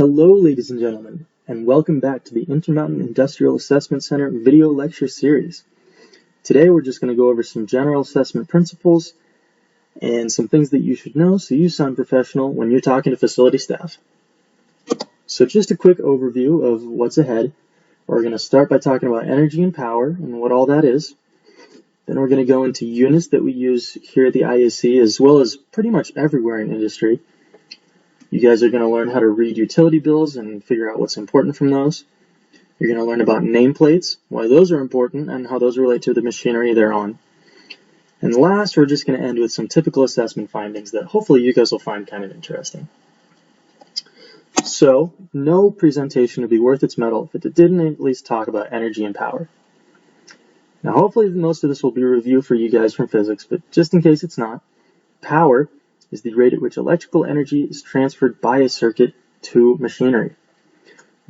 Hello, ladies and gentlemen, and welcome back to the Intermountain Industrial Assessment Center video lecture series. Today we're just going to go over some general assessment principles and some things that you should know so you sound professional when you're talking to facility staff. So just a quick overview of what's ahead. We're going to start by talking about energy and power and what all that is. Then we're going to go into units that we use here at the IAC as well as pretty much everywhere in industry. You guys are going to learn how to read utility bills and figure out what's important from those. You're going to learn about nameplates, why those are important, and how those relate to the machinery they're on. And last, we're just going to end with some typical assessment findings that hopefully you guys will find kind of interesting. So, no presentation would be worth its mettle if it didn't at least talk about energy and power. Now, hopefully most of this will be a review for you guys from physics, but just in case it's not, power is the rate at which electrical energy is transferred by a circuit to machinery.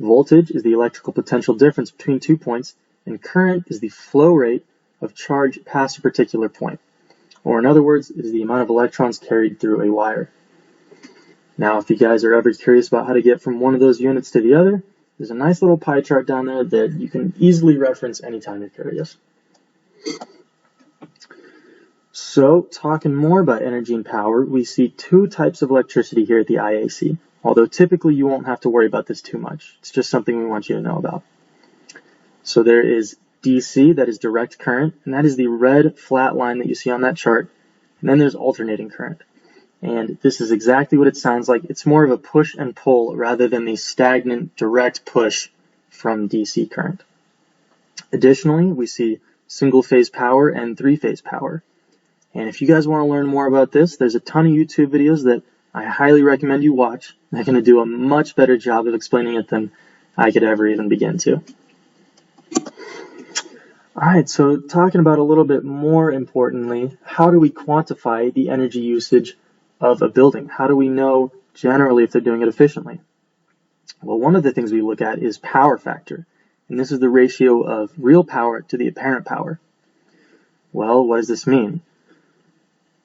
Voltage is the electrical potential difference between 2 points, and current is the flow rate of charge past a particular point. Or in other words, it is the amount of electrons carried through a wire. Now, if you guys are ever curious about how to get from one of those units to the other, there's a nice little pie chart down there that you can easily reference anytime you're curious. So, talking more about energy and power, we see two types of electricity here at the IAC, although typically you won't have to worry about this too much. It's just something we want you to know about. So there is DC, that is direct current, and that is the red flat line that you see on that chart, and then there's alternating current. And this is exactly what it sounds like. It's more of a push and pull rather than the stagnant direct push from DC current. Additionally, we see single-phase power and three-phase power. And if you guys want to learn more about this, there's a ton of YouTube videos that I highly recommend you watch. They're going to do a much better job of explaining it than I could ever even begin to. Alright, so talking about a little bit more importantly, how do we quantify the energy usage of a building? How do we know generally if they're doing it efficiently? Well, one of the things we look at is power factor, and this is the ratio of real power to the apparent power. Well, what does this mean?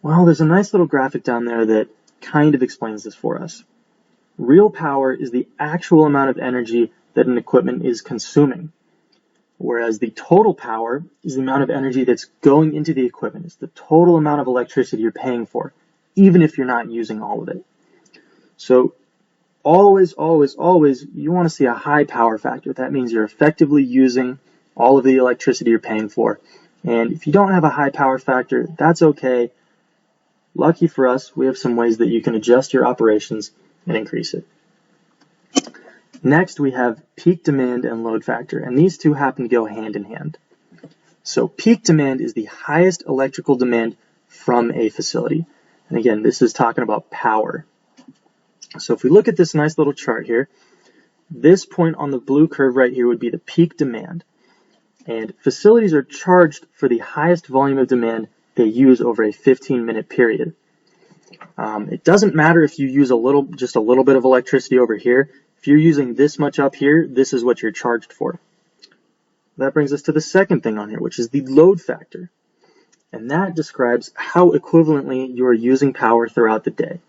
Well, there's a nice little graphic down there that kind of explains this for us. Real power is the actual amount of energy that an equipment is consuming, whereas the total power is the amount of energy that's going into the equipment. It's the total amount of electricity you're paying for, even if you're not using all of it. So always, you want to see a high power factor. That means you're effectively using all of the electricity you're paying for. And if you don't have a high power factor, that's okay. Lucky for us, we have some ways that you can adjust your operations and increase it. Next, we have peak demand and load factor, and these two happen to go hand in hand. So peak demand is the highest electrical demand from a facility. And again, this is talking about power. So if we look at this nice little chart here, this point on the blue curve right here would be the peak demand. And facilities are charged for the highest volume of demand they use over a 15-minute period. It doesn't matter if you use just a little bit of electricity over here. If you're using this much up here, this is what you're charged for. That brings us to the second thing on here, which is the load factor. And that describes how equivalently you are using power throughout the day.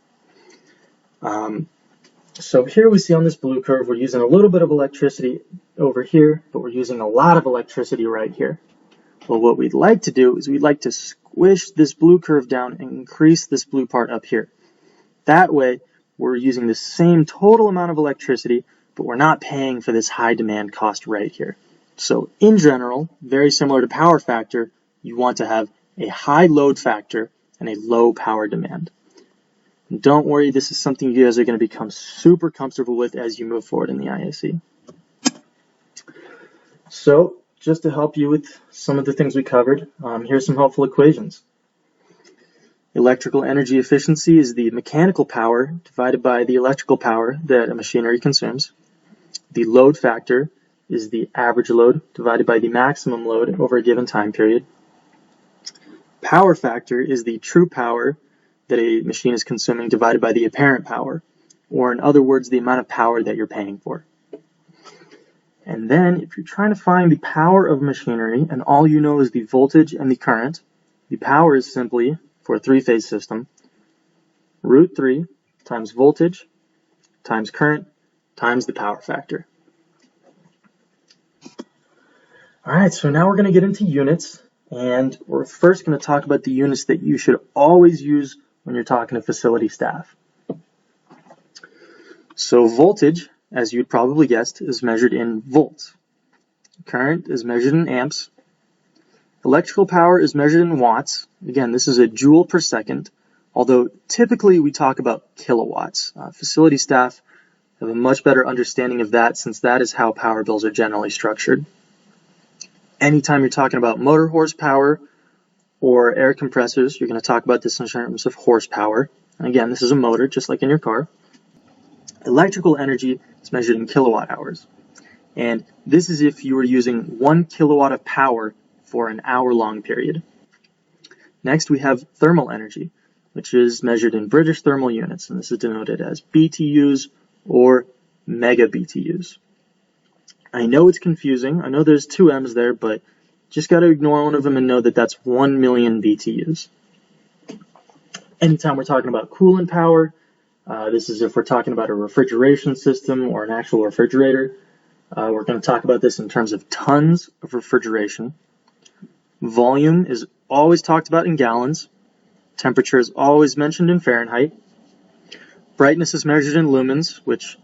So here we see on this blue curve, we're using a little bit of electricity over here, but we're using a lot of electricity right here. Well, what we'd like to do is we'd like to squish this blue curve down and increase this blue part up here. That way, we're using the same total amount of electricity, but we're not paying for this high demand cost right here. So in general, very similar to power factor, you want to have a high load factor and a low power demand. And don't worry, this is something you guys are going to become super comfortable with as you move forward in the IAC. So, just to help you with some of the things we covered, here's some helpful equations. Electrical energy efficiency is the mechanical power divided by the electrical power that a machinery consumes. The load factor is the average load divided by the maximum load over a given time period. Power factor is the true power that a machine is consuming divided by the apparent power, or in other words, the amount of power that you're paying for. And then, if you're trying to find the power of machinery and all you know is the voltage and the current, the power is simply, for a three-phase system, root 3 times voltage times current times the power factor. All right, so now we're going to get into units, and we're first going to talk about the units that you should always use when you're talking to facility staff. So voltage, as you'd probably guessed, is measured in volts. Current is measured in amps. Electrical power is measured in watts. Again, this is a joule per second, although typically we talk about kilowatts. Facility staff have a much better understanding of that since that is how power bills are generally structured. Anytime you're talking about motor horsepower or air compressors, you're going to talk about this in terms of horsepower. And again, this is a motor, just like in your car. Electrical energy is measured in kilowatt hours. And this is if you were using 1 kilowatt of power for an hour-long period. Next, we have thermal energy, which is measured in British thermal units, and this is denoted as BTUs or mega BTUs. I know it's confusing. I know there's 2 M's there, but just got to ignore one of them and know that that's 1 million BTUs. Anytime we're talking about coolant power, this is if we're talking about a refrigeration system or an actual refrigerator. We're going to talk about this in terms of tons of refrigeration. Volume is always talked about in gallons. Temperature is always mentioned in Fahrenheit. Brightness is measured in lumens, which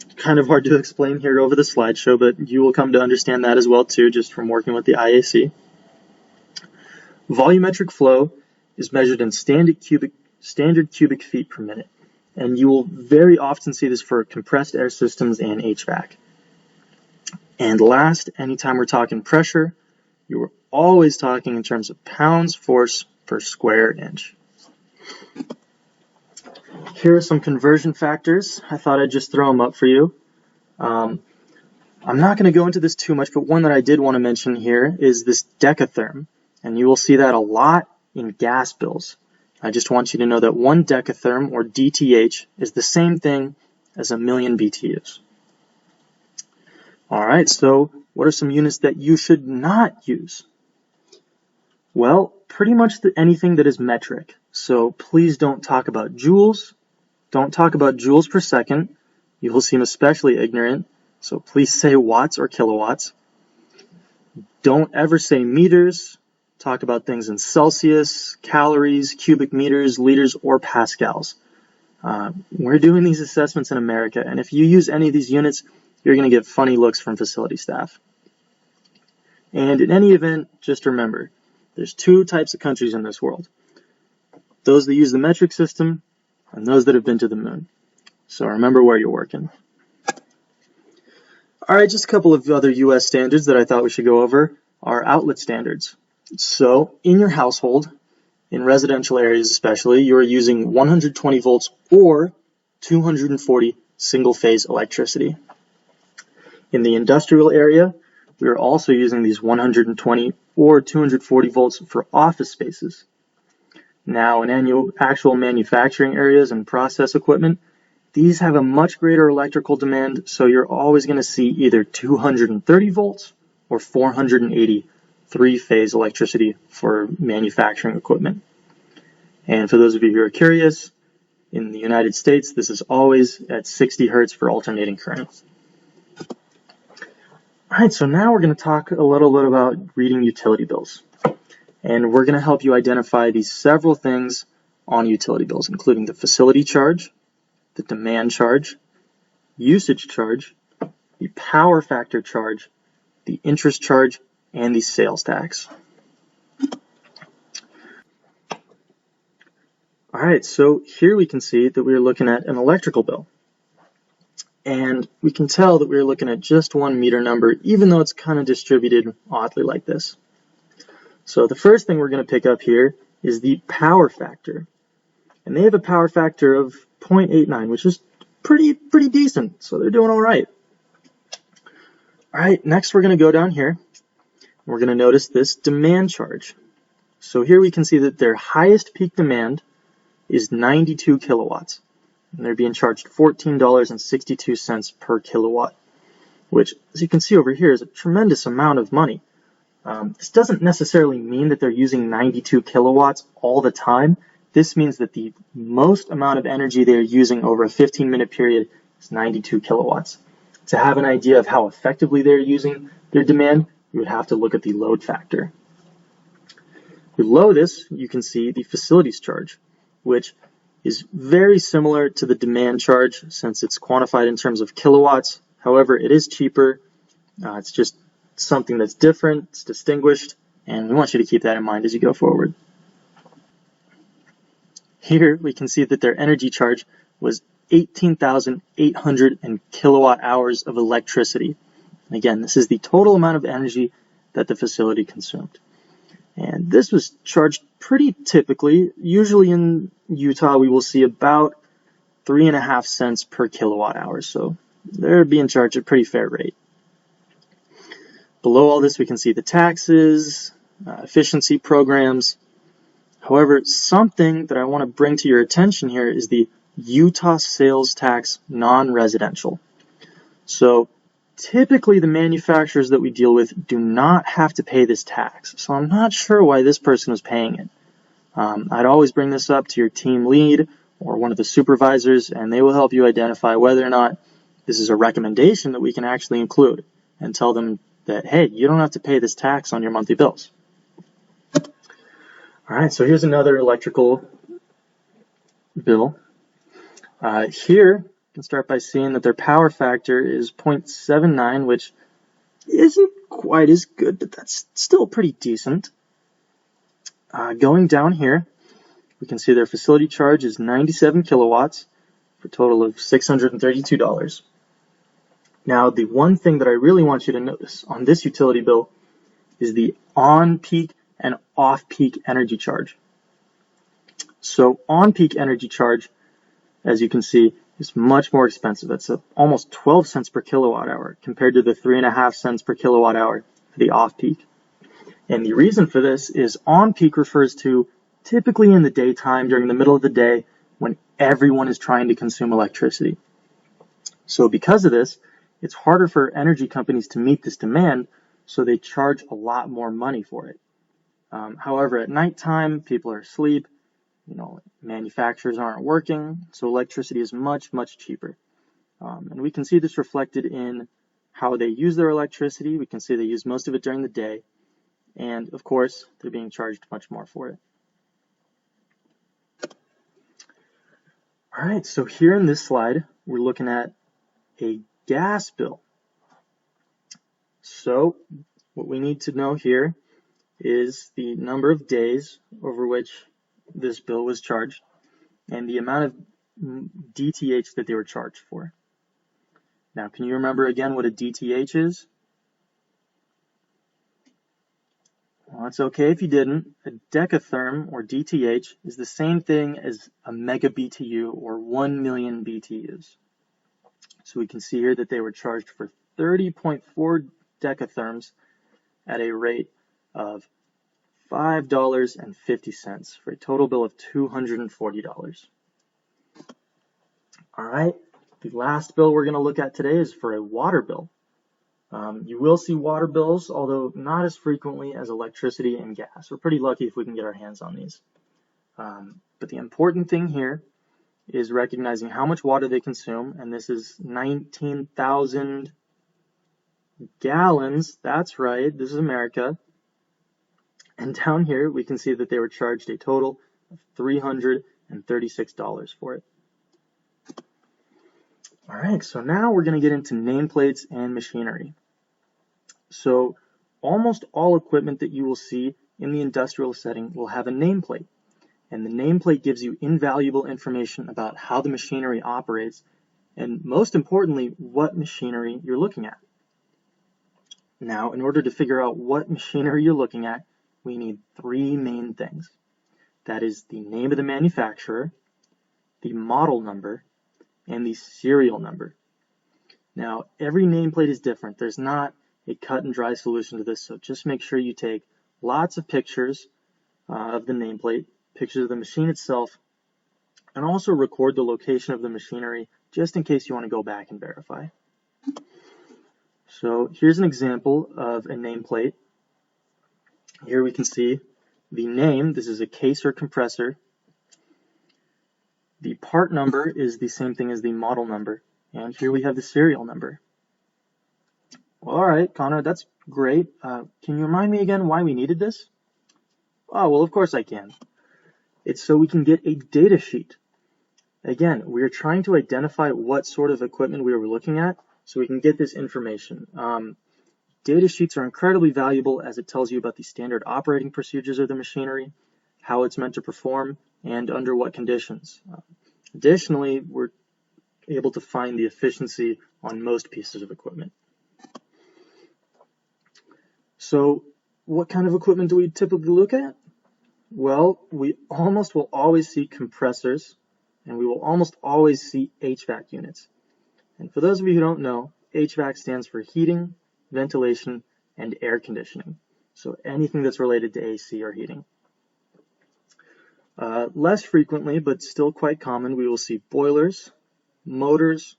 is kind of hard to explain here over the slideshow, but you will come to understand that as well too, just from working with the IAC. Volumetric flow is measured in standard cubic feet per minute, and you will very often see this for compressed air systems and HVAC. And last, anytime we're talking pressure, you are always talking in terms of pounds force per square inch. Here are some conversion factors. I thought I'd just throw them up for you. I'm not going to go into this too much, but one that I did want to mention here is this decatherm, and you will see that a lot in gas bills. I just want you to know that 1 decatherm, or DTH, is the same thing as a million BTUs. All right, so what are some units that you should not use? Well, pretty much anything that is metric. So please don't talk about joules. Don't talk about joules per second. You will seem especially ignorant. So please say watts or kilowatts. Don't ever say meters. Talk about things in Celsius, calories, cubic meters, liters, or pascals. We're doing these assessments in America, and if you use any of these units, you're going to get funny looks from facility staff. And in any event, just remember, there's 2 types of countries in this world. Those that use the metric system and those that have been to the moon. So remember where you're working. All right, just a couple of other US standards that I thought we should go over are outlet standards. So in your household, in residential areas especially, you're using 120 volts or 240 single-phase electricity. In the industrial area, we are also using these 120 or 240 volts for office spaces. Now, in actual manufacturing areas and process equipment, these have a much greater electrical demand, so you're always going to see either 230 volts or 480 three-phase electricity for manufacturing equipment. And for those of you who are curious, in the United States, this is always at 60 hertz for alternating current. Alright, so now we're going to talk a little bit about reading utility bills. And we're going to help you identify these several things on utility bills, including the facility charge, the demand charge, usage charge, the power factor charge, the interest charge, and the sales tax. Alright, so here we can see that we're looking at an electrical bill. And we can tell that we're looking at just one meter number, even though it's kind of distributed oddly like this. So the first thing we're going to pick up here is the power factor. And they have a power factor of 0.89, which is pretty decent, so they're doing all right. All right, next we're going to go down here. We're going to notice this demand charge. So here we can see that their highest peak demand is 92 kilowatts. And they're being charged $14.62 per kilowatt, which, as you can see over here, is a tremendous amount of money. This doesn't necessarily mean that they're using 92 kilowatts all the time. This means that the most amount of energy they're using over a 15-minute period is 92 kilowatts. To have an idea of how effectively they're using their demand, you would have to look at the load factor. Below this, you can see the facilities charge, which is very similar to the demand charge since it's quantified in terms of kilowatts. However, it is cheaper. It's just something that's different, it's distinguished, and we want you to keep that in mind as you go forward. Here we can see that their energy charge was 18,800 kilowatt hours of electricity. And again, this is the total amount of energy that the facility consumed. And this was charged pretty typically. Usually in Utah, we will see about 3.5 cents per kilowatt hour. So they're being charged a pretty fair rate. Below all this, we can see the taxes, efficiency programs. However, something that I want to bring to your attention here is the Utah sales tax non-residential. So typically the manufacturers that we deal with do not have to pay this tax. So I'm not sure why this person was paying it. I'd always bring this up to your team lead or one of the supervisors, and they will help you identify whether or not this is a recommendation that we can actually include, and tell them that, hey, you don't have to pay this tax on your monthly bills. All right, so here's another electrical bill. Here, you can start by seeing that their power factor is 0.79, which isn't quite as good, but that's still pretty decent. Going down here, we can see their facility charge is 97 kilowatts for a total of $632. Now, the one thing that I really want you to notice on this utility bill is the on-peak and off-peak energy charge. So on-peak energy charge, as you can see, is much more expensive. It's almost 12 cents per kilowatt hour compared to the 3.5 cents per kilowatt hour for the off-peak. And the reason for this is on-peak refers to typically in the daytime during the middle of the day when everyone is trying to consume electricity. So because of this, it's harder for energy companies to meet this demand, so they charge a lot more money for it. However, at nighttime, people are asleep, manufacturers aren't working, so electricity is much, much cheaper. And we can see this reflected in how they use their electricity. We can see they use most of it during the day, and of course, they're being charged much more for it. All right, so here in this slide, we're looking at a gas bill. So what we need to know here is the number of days over which this bill was charged and the amount of DTH that they were charged for. Now, can you remember again what a DTH is? Well, it's okay if you didn't. A decatherm, or DTH, is the same thing as a mega BTU, or 1 million BTUs. So we can see here that they were charged for 30.4 decatherms at a rate of $5.50 for a total bill of $240. All right, the last bill we're going to look at today is for a water bill. You will see water bills, although not as frequently as electricity and gas. We're pretty lucky if we can get our hands on these. But the important thing here is recognizing how much water they consume, and this is 19,000 gallons. That's right, this is America. And down here, we can see that they were charged a total of $336 for it. All right, so now we're going to get into nameplates and machinery. So almost all equipment that you will see in the industrial setting will have a nameplate. And the nameplate gives you invaluable information about how the machinery operates, and most importantly, what machinery you're looking at. Now, in order to figure out what machinery you're looking at, we need three main things. That is the name of the manufacturer, the model number, and the serial number. Now, every nameplate is different. There's not a cut and dry solution to this, so just make sure you take lots of pictures of the nameplate, pictures of the machine itself, and also record the location of the machinery just in case you want to go back and verify. So here's an example of a nameplate. Here we can see the name. This is a case or compressor. The part number is the same thing as the model number, And here we have the serial number. Well, all right, Connor, that's great. Can you remind me again why we needed this? Oh, well, of course I can. It's so we can get a data sheet. Again, we're trying to identify what sort of equipment we were looking at so we can get this information. Data sheets are incredibly valuable as it tells you about the standard operating procedures of the machinery, how it's meant to perform, and under what conditions. Additionally, we're able to find the efficiency on most pieces of equipment. So, what kind of equipment do we typically look at? Well, we almost will always see compressors, and we will almost always see HVAC units. And for those of you who don't know, HVAC stands for heating, ventilation, and air conditioning. So anything that's related to AC or heating. Less frequently, but still quite common, we will see boilers, motors,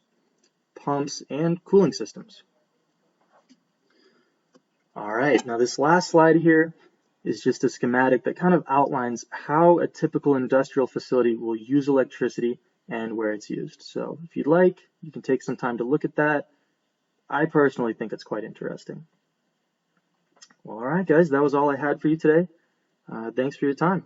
pumps, and cooling systems. All right, now this last slide here is just a schematic that kind of outlines how a typical industrial facility will use electricity and where it's used. So if you'd like, you can take some time to look at that. I personally think it's quite interesting. Well, all right, guys, that was all I had for you today. Thanks for your time.